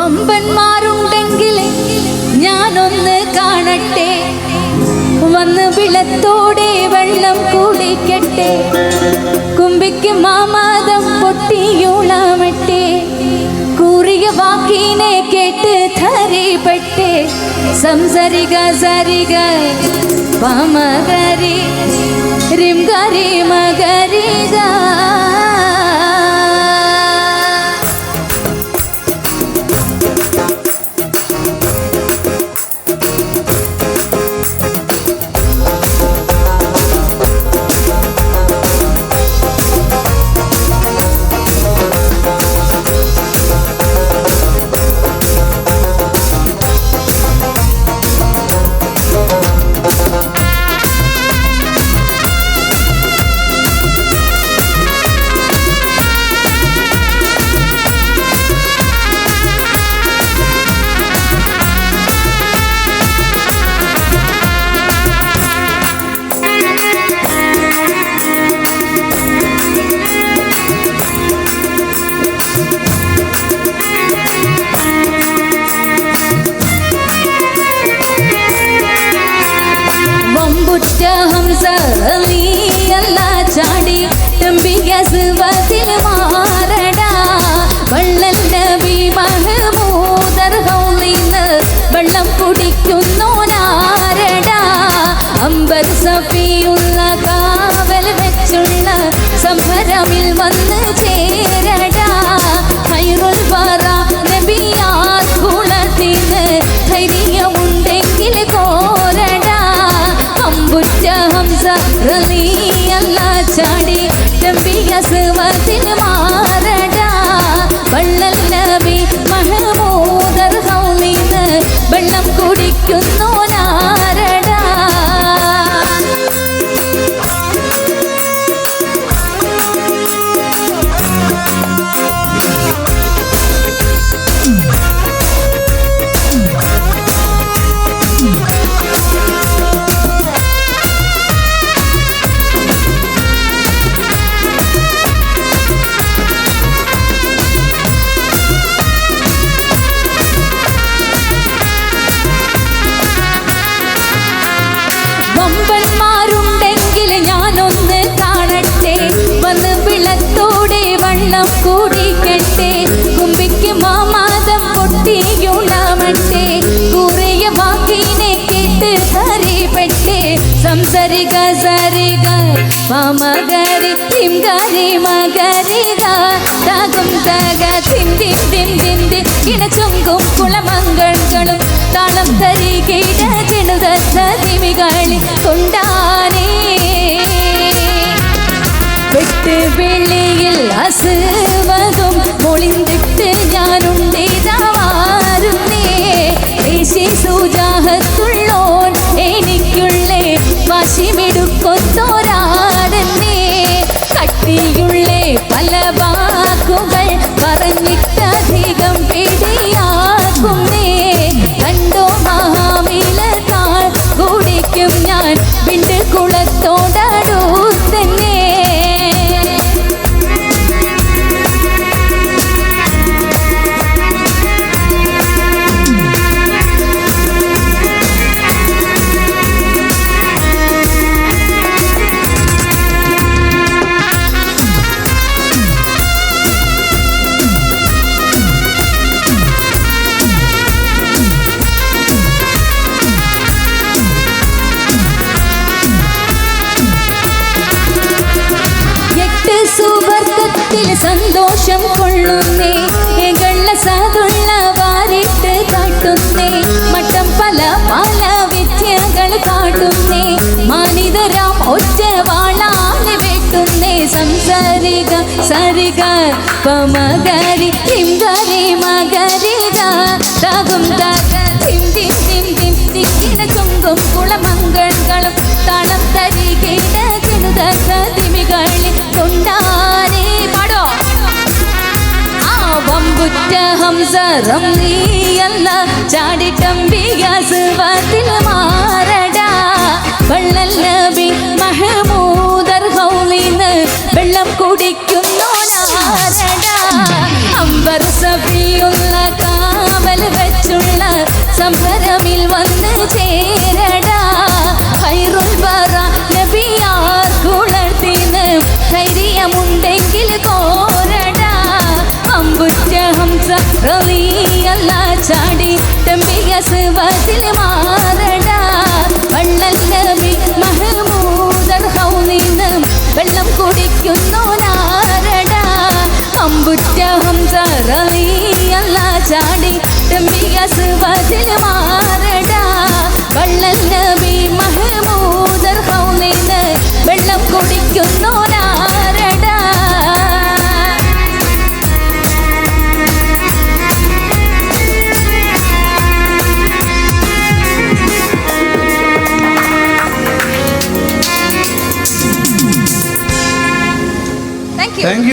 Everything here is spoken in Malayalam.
വമ്പന്മാരുണ്ടെങ്കിൽ ഞാനൊന്ന് കാണട്ടെ, വന്ന് വിളത്തോടെ വെള്ളം കുടിക്കട്ടെ, കുമ്പിക്ക് മാമാദം പൊട്ടിയുളമട്ടെ, കൂറിയ വാക്കിനെ കേട്ട് ധരിപ്പെട്ടെ, സംസരിക സരിക പമകരി റിംഗരി മകരിക. ഹംസ അല്ല ചാടി തമ്പിയസുവതിൽ മാറടാ, വള്ളൽ നബി മഹമൂദർ ഹൗലിന്ന് വെള്ളം കുടിക്കുന്നോനാരടാ, അംബർ സഫിയുള്ള കാവൽ വെച്ചുള്ള സംഭരമിൽ വന്ന് ചേരടാ, ഖൈറുൽ വറ നബിയാർ കുളത്തിന് ധൈര്യമുണ്ടെങ്കിൽ കോരടാ, അമ്പുറ്റ ഹംസ റളിയല്ല ചാടി തമ്പിയസുവതിൽ മാറടാ, വള്ളൽ നബി മഹമൂദർ ഹൗലിന്ന് വെള്ളം കുടിക്കുന്നോനാരടാ. വമ്പന്മാരുണ്ടെങ്കിൽ ഞാനൊന്ന് കാണട്ടെ, വന്ന് വിളത്തോടെ വെള്ളം കുടിക്കട്ടെ, കുമ്പിക്ക് മാമാദം പൊട്ടിയുളമട്ടെ, കുറിയ വാക്കിനെ കേട്ട് ധരിപ്പെട്ടെ, സംസരിക സരിക പമകരി തിംഗരി മകരിക, തകും തക തിം തിം തിം തിം തിം ഇണചുങ്കും കുളമംഗളും താളം തരികിട ചിണുതത്ത തിമികളി കൊണ്ടാനേ, വെട്ട് വെള്ളിയിൽ അസുവതും പൊളിന്തിട്ട് ഞാനുണ്ടേതാവാരുന്നേ, ദേശി സുജാഹത്തുള്ളോൻ എനിക്കുള്ളേ വാശിമിടുക്കൊത്തോരാടന്നേ, കട്ടിയുള്ളേ പല വാക്കുകൾ പറഞ്ഞിട്ടധികം പേടിയാക്കുന്നേ, കണ്ടോ മഹാമിലത്താൾ കുടിക്കും ഞാൻ വിണ്ട് കുളത്തോടടുത്തന്നെ. സുവർഗത്തിൽ സന്തോഷം കൊള്ളുന്നേ, ഏകള്ള സാധുള്ള വാരിട്ട് കാട്ടുന്നേ, മട്ടം പല പല വിദ്യകൾ കാട്ടുന്നേ, മാനിതരാം ഒറ്റ വാളാന് വെട്ടുന്നേ, സംസരിക സരിക പമകരി തിംഗരി മകരിക, തകും തക തിം തിം തിം തിം തിം ഇണചുങ്കും കുളമംഗളും താളം തരികിട ചിണുതത്ത തിമികളി കൊണ്ടാനേ. പാടോ വമ്പുറ്റ ഹംസ റളിയല്ല ചാടി തമ്പിയസുവതിൽ മാറടാ, വള്ളൽ നബി മഹമൂദർ ഹൗലിന്ന് വെള്ളം കുടിക്കുന്നോനാരടാ, അംബർ സഫിയുള്ള കാവൽ ചേരടാ ഖൈറുൽ ബറ നബിയാർ കുളർത്തിന് ധൈര്യമുണ്ടെങ്കിൽ കോരടാ അമ്പുറ്റ ഹംസ റളിയല്ലാഹ് ചാടി തമ്പിക സുവത്തിൽ മാറടാ വള്ളൽ നബി മഹ്മൂദർ ഹൗലിന് വെള്ളം കുടിക്കുന്നോനാരടാ അമ്പുറ്റ ഹംസ റളിയല്ലാഹ് ചാടി തമ്പിക സുവത്തിൽ മാറടാ വള്ളൽ നബി മഹ്മൂദർ ഹൗലിന് വെള്ളം കുടിക്കുന്നോനാ